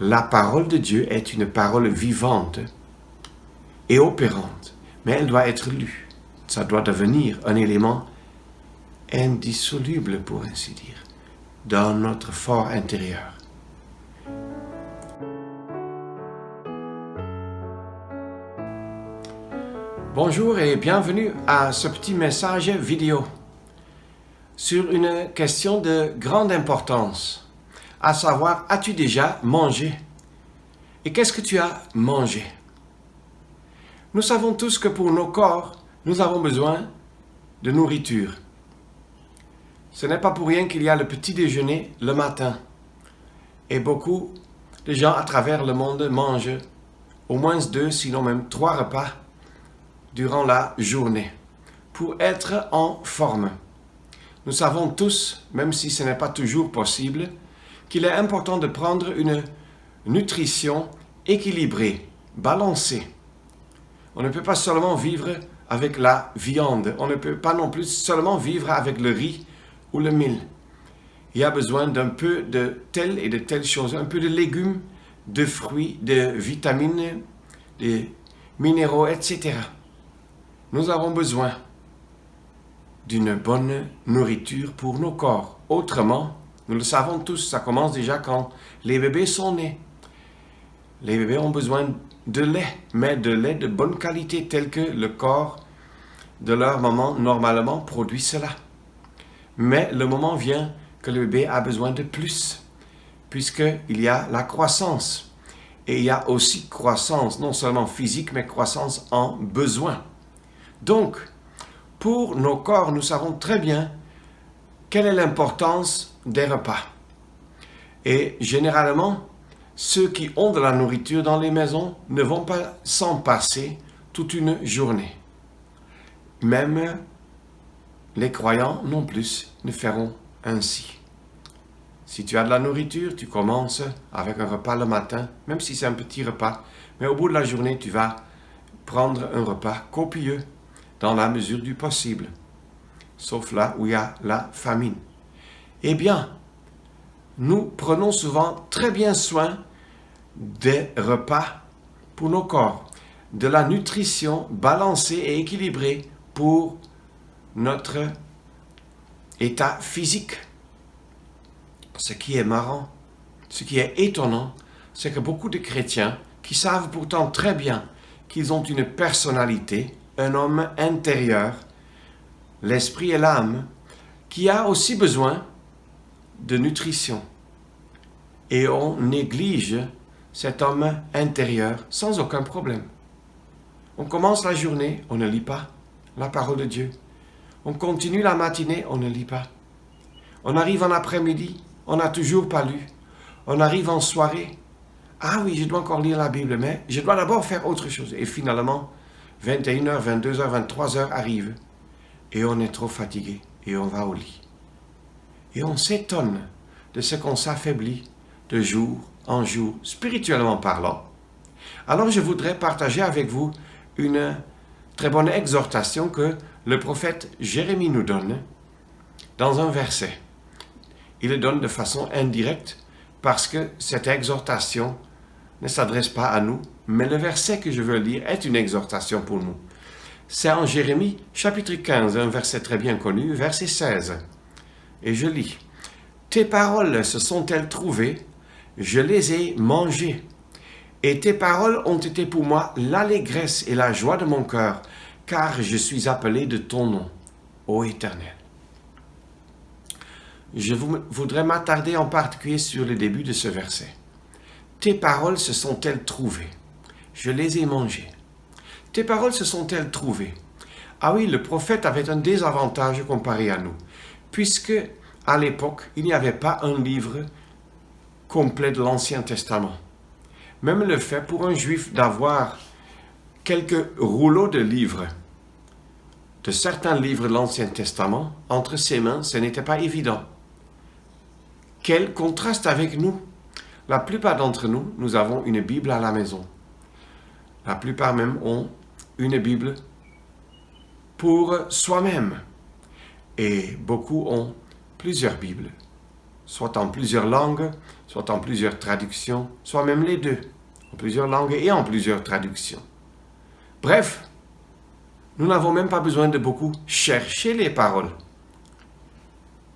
La parole de Dieu est une parole vivante et opérante, mais elle doit être lue. Ça doit devenir un élément indissoluble, pour ainsi dire, dans notre fort intérieur. Bonjour et bienvenue à ce petit message vidéo sur une question de grande importance, à savoir, as-tu déjà mangé? Et qu'est-ce que tu as mangé? Nous savons tous que pour nos corps, nous avons besoin de nourriture. Ce n'est pas pour rien qu'il y a le petit déjeuner le matin. Et beaucoup de gens à travers le monde mangent au moins 2, sinon même 3 repas durant la journée pour être en forme. Nous savons tous, même si ce n'est pas toujours possible, qu'il est important de prendre une nutrition équilibrée, balancée. On ne peut pas seulement vivre avec la viande, on ne peut pas non plus seulement vivre avec le riz ou le mil. Il y a besoin d'un peu de telle et de telle chose, un peu de légumes, de fruits, de vitamines, de minéraux, etc. Nous avons besoin d'une bonne nourriture pour nos corps. Autrement, nous le savons tous, ça commence déjà quand les bébés sont nés. Les bébés ont besoin de lait, mais de lait de bonne qualité, tel que le corps de leur maman normalement produit cela. Mais le moment vient que le bébé a besoin de plus, puisqu'il y a la croissance. Et il y a aussi croissance, non seulement physique, mais croissance en besoin. Donc, pour nos corps, nous savons très bien quelle est l'importance des repas. Et généralement, ceux qui ont de la nourriture dans les maisons ne vont pas s'en passer toute une journée. Même les croyants non plus ne feront ainsi. Si tu as de la nourriture, tu commences avec un repas le matin, même si c'est un petit repas, mais au bout de la journée, tu vas prendre un repas copieux dans la mesure du possible, sauf là où il y a la famine. Eh bien, nous prenons souvent très bien soin des repas pour nos corps, de la nutrition balancée et équilibrée pour notre état physique. Ce qui est marrant, ce qui est étonnant, c'est que beaucoup de chrétiens qui savent pourtant très bien qu'ils ont une personnalité, un homme intérieur, l'esprit et l'âme, qui a aussi besoin de nutrition. Et on néglige cet homme intérieur sans aucun problème. On commence la journée, on ne lit pas la parole de Dieu. On continue la matinée, on ne lit pas. On arrive en après-midi, on n'a toujours pas lu. On arrive en soirée. Ah oui, je dois encore lire la Bible, mais je dois d'abord faire autre chose. Et finalement, 21h, 22h, 23h arrivent. Et on est trop fatigué. Et on va au lit. Et on s'étonne de ce qu'on s'affaiblit de jour en jour, spirituellement parlant. Alors je voudrais partager avec vous une très bonne exhortation que le prophète Jérémie nous donne dans un verset. Il le donne de façon indirecte parce que cette exhortation ne s'adresse pas à nous, mais le verset que je veux lire est une exhortation pour nous. C'est en Jérémie chapitre 15, un verset très bien connu, verset 16. Et je lis. « Tes paroles se sont-elles trouvées? Je les ai mangées. Et tes paroles ont été pour moi l'allégresse et la joie de mon cœur, car je suis appelé de ton nom, ô Éternel. » Je voudrais m'attarder en particulier sur le début de ce verset. « Tes paroles se sont-elles trouvées? Je les ai mangées. » Tes paroles se sont-elles trouvées? Ah oui, le prophète avait un désavantage comparé à nous, puisque à l'époque, il n'y avait pas un livre complet de l'Ancien Testament. Même le fait pour un juif d'avoir quelques rouleaux de livres, de certains livres de l'Ancien Testament, entre ses mains, ce n'était pas évident. Quel contraste avec nous! La plupart d'entre nous, nous avons une Bible à la maison. La plupart même ont une Bible pour soi-même. Et beaucoup ont plusieurs Bibles soit en plusieurs langues, soit en plusieurs traductions, soit même les deux, en plusieurs langues et en plusieurs traductions. Bref, nous n'avons même pas besoin de beaucoup chercher les paroles.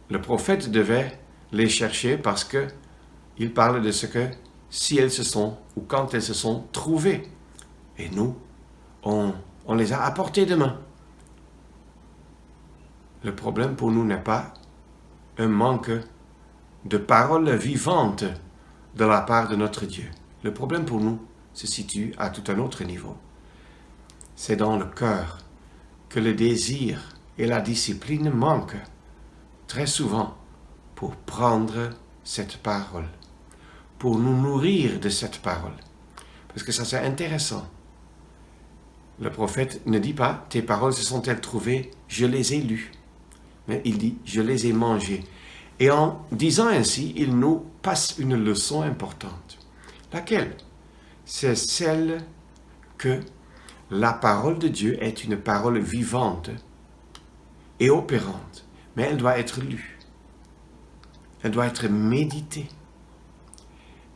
Le prophète devait les chercher parce que il parle de ce que si elles se sont ou quand elles se sont trouvées. Et nous, on les a apportées demain. Le problème pour nous n'est pas un manque de paroles vivantes de la part de notre Dieu. Le problème pour nous se situe à tout un autre niveau. C'est dans le cœur que le désir et la discipline manquent très souvent pour prendre cette parole, pour nous nourrir de cette parole. Parce que ça c'est intéressant. Le prophète ne dit pas « tes paroles se sont-elles trouvées, je les ai lues ». Mais il dit « je les ai mangées ». Et en disant ainsi, il nous passe une leçon importante. Laquelle? C'est celle que la parole de Dieu est une parole vivante et opérante, mais elle doit être lue. Elle doit être méditée.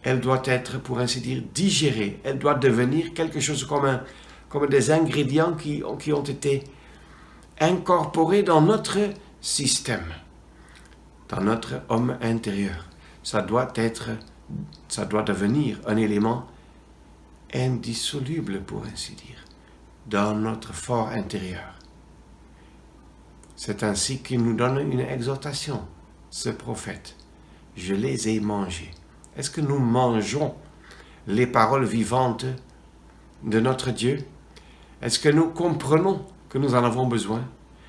Elle doit être, pour ainsi dire, digérée. Elle doit devenir quelque chose comme des ingrédients qui ont été incorporés dans notre système, dans notre homme intérieur. Ça doit devenir un élément indissoluble, pour ainsi dire, dans notre fort intérieur. C'est ainsi qu'il nous donne une exhortation, ce prophète. Je les ai mangés. Est-ce que nous mangeons les paroles vivantes de notre Dieu? Est-ce que nous comprenons que nous en avons besoin?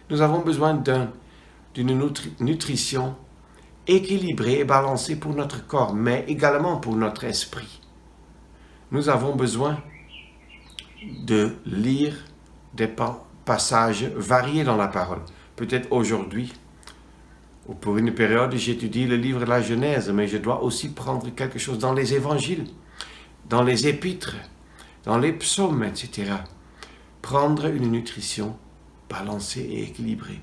Nous avons besoin d'une nutrition équilibrée et balancée pour notre corps, mais également pour notre esprit. Nous avons besoin de lire des passages variés dans la parole. Peut-être aujourd'hui, ou pour une période, j'étudie le livre de la Genèse, mais je dois aussi prendre quelque chose dans les évangiles, dans les épîtres, dans les psaumes, etc. Prendre une nutrition balancée et équilibrée.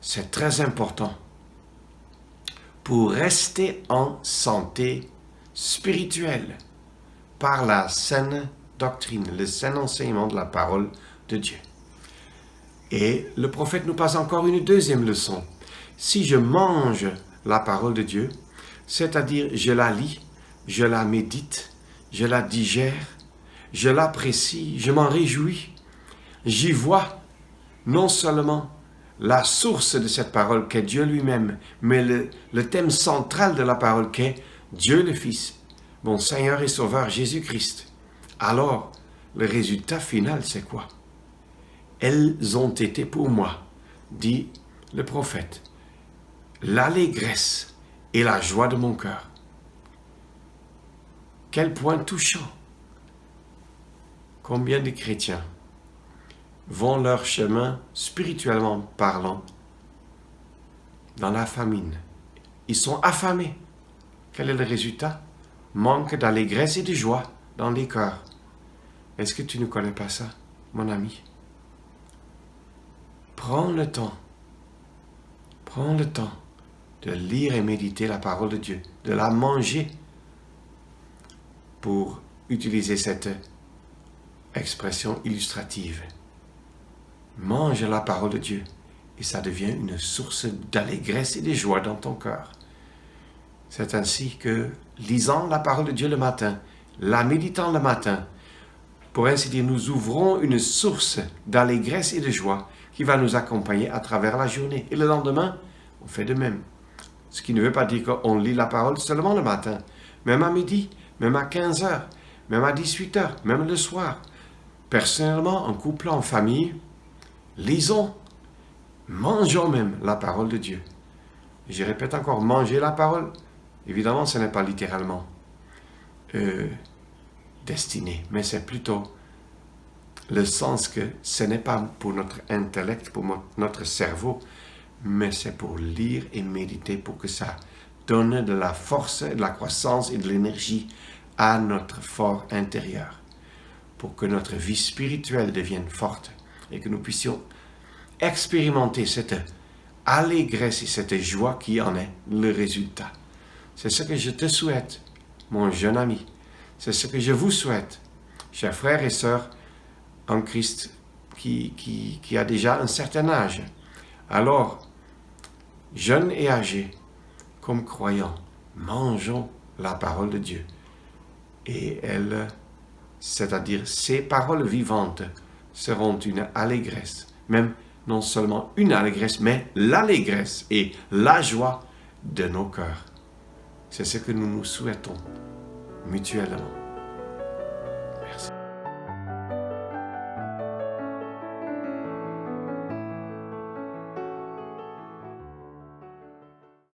C'est très important pour rester en santé spirituelle par la saine doctrine, le sain enseignement de la parole de Dieu. Et le prophète nous passe encore une deuxième leçon. Si je mange la parole de Dieu, c'est-à-dire je la lis, je la médite, je la digère, je l'apprécie, je m'en réjouis, j'y vois non seulement la source de cette parole qu'est Dieu lui-même, mais le thème central de la parole qu'est Dieu le Fils, mon Seigneur et Sauveur Jésus-Christ. Alors, le résultat final, c'est quoi? Elles ont été pour moi, dit le prophète, l'allégresse et la joie de mon cœur. Quel point touchant! Combien de chrétiens vont leur chemin, spirituellement parlant, dans la famine. Ils sont affamés. Quel est le résultat? Manque d'allégresse et de joie dans les cœurs. Est-ce que tu ne connais pas ça, mon ami? Prends le temps de lire et méditer la parole de Dieu, de la manger, pour utiliser cette expression illustrative. Mange la parole de Dieu et ça devient une source d'allégresse et de joie dans ton cœur. C'est ainsi que, lisant la parole de Dieu le matin, la méditant le matin, pour ainsi dire, nous ouvrons une source d'allégresse et de joie qui va nous accompagner à travers la journée. Et le lendemain, on fait de même. Ce qui ne veut pas dire qu'on lit la parole seulement le matin, même à midi, même à 15 heures, même à 18 heures, même le soir. Personnellement, en couple, en famille, lisons, mangeons même la parole de Dieu. Je répète encore, manger la parole. Évidemment, ce n'est pas littéralement destiné, mais c'est plutôt le sens que ce n'est pas pour notre intellect, pour notre cerveau, mais c'est pour lire et méditer, pour que ça donne de la force, de la croissance et de l'énergie à notre fort intérieur, pour que notre vie spirituelle devienne forte et que nous puissions expérimenter cette allégresse et cette joie qui en est le résultat. C'est ce que je te souhaite, mon jeune ami. C'est ce que je vous souhaite, chers frères et sœurs en Christ qui a déjà un certain âge. Alors, jeunes et âgés, comme croyants, mangeons la parole de Dieu. Et elles, c'est-à-dire ces paroles vivantes, seront une allégresse, même non seulement une allégresse, mais l'allégresse et la joie de nos cœurs. C'est ce que nous nous souhaitons mutuellement.